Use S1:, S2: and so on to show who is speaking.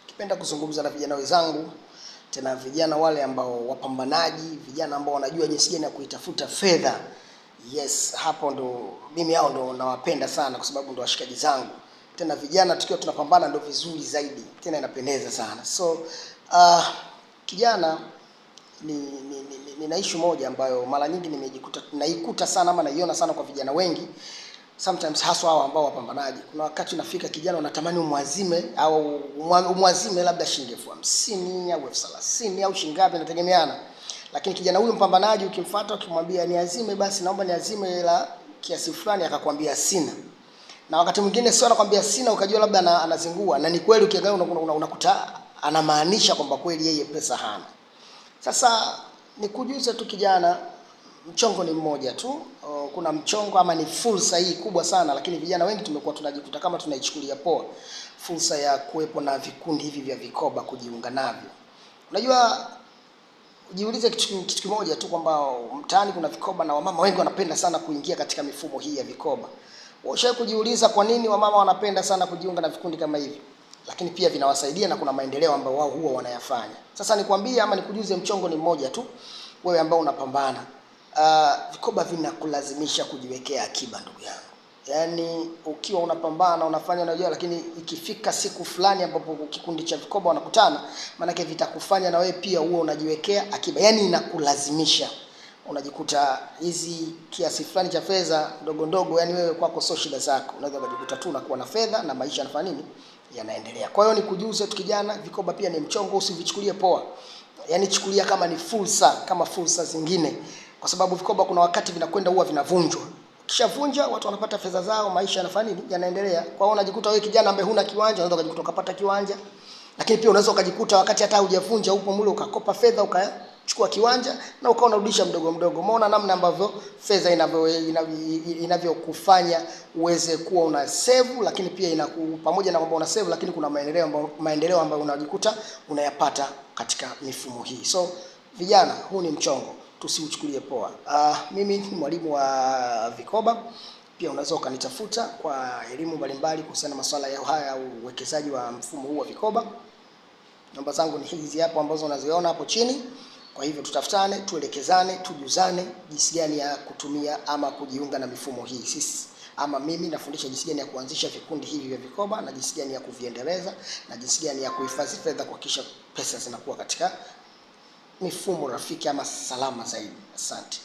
S1: Kipenda kuzungumza na vijana wenzangu, tena vijana wale ambao wapambanaji, vijana ambao wanajua jinsi gani ya kuitafuta fedha. Yes, hapo ndo mimi hao ndo nawapenda sana kwa sababu ndo washikaji zangu. Tena vijana tukiwa tunapambana ndo vizuri zaidi. Tena inapendeza sana. So, kijana nina issue moja ambayo mara nyingi naikuta sana ama naiona sana kwa vijana wengi. Sometimes haswa hao ambao wapambanaji, kuna wakati unafika kijana unatamani umwazime au umwazime labda shilingi 50,000 au 30,000 au shilingi ngapi inategemeana. Lakini kijana huyu mpambanaji ukimfuata ukimwambia niazime, basi naomba niazime hela kiasi fulani, akakwambia sina. Na wakati mwingine sio anakwambia sina ukajua labda anazingua, na ni kweli ukiangalia unakuta anamaanisha kwamba kweli yeye pesa hana. Sasa nikujuze tu kijana, mchongo ni mmoja tu. Kuna mchongo ama ni fursa hii kubwa sana, lakini vijana wengi tumekuwa tunajikuta kama tunaichukulia poa fursa ya kuwepo na vikundi hivi vya vikoba, kujiunga navyo. Unajua, jiulize kitu kimoja tu kwamba mtaani kuna vikoba na wamama wengi wanapenda sana kuingia katika mifumo hii ya vikoba. Washawahi kujiuliza kwa nini wamama wanapenda sana kujiunga na vikundi kama hivi? Lakini pia vinawasaidia na kuna maendeleo ambayo wao huwa wanayafanya. Sasa nikwambie ama nikujuze, mchongo ni mmoja tu. Wewe ambao unapambana, vikoba vinakulazimisha kujiwekea akiba, ndugu yangu. Yaani ukiwa unapambana unafanya unajua, lakini ikifika siku fulani ambapo kikundi cha vikoba wanakutana, maana yake vitakufanya na wewe pia uwe unajiwekea akiba. Yaani inakulazimisha. Unajikuta hizi kiasi fulani cha fedha ndogo ndogo, yani wewe kwako sio shida zako. Unaweza kujikuta tu unakuwa na fedha na maisha yanafanya nini? Yanaendelea. Kwa hiyo nikujuze tu kijana, vikoba pia ni mchongo, usivichukulie poa. Yaani chukulia kama ni fursa, kama fursa zingine. Kwa sababu vikoba kuna wakati vinakwenda huwa vinavunjwa. Kishavunja watu wanapata fedha zao, maisha yanafanya nini? Yanaendelea. Kwa hiyo unajikuta wewe kijana ambaye huna kiwanja, unaweza kujikuta ukapata kiwanja. Lakini pia unaweza ukajikuta wakati hata hujavunja upo mule ukakopa fedha ukachukua kiwanja na ukawa unarudisha mdogo mdogo. Umeona namna ambavyo fedha inavyokufanya uweze kuwa una save, lakini pia pamoja na kwamba una save, lakini kuna maendeleo ambayo unajikuta unayapata katika mifumo hii. So vijana, huu ni mchongo, tusiuchukulie poa. Mimi ni mwalimu wa vikoba. Pia unaweza ukanitafuta kwa elimu mbalimbali kuhusiana na masuala ya haya au uwekezaji wa mfumo huu wa vikoba. Namba zangu ni hizi hapo ambazo unaziona hapo chini. Kwa hivyo tutafutane, tuelekezane, tujuzane jinsi gani ya kutumia ama kujiunga na mifumo hii. Sisi ama mimi nafundisha jinsi gani ya kuanzisha vikundi hivi vya vikoba, na jinsi gani ya kuviendeleza, na jinsi gani ya kuhifadhi fedha kuhakikisha pesa zinakuwa katika mifumo rafiki ama salama zaidi. Asante.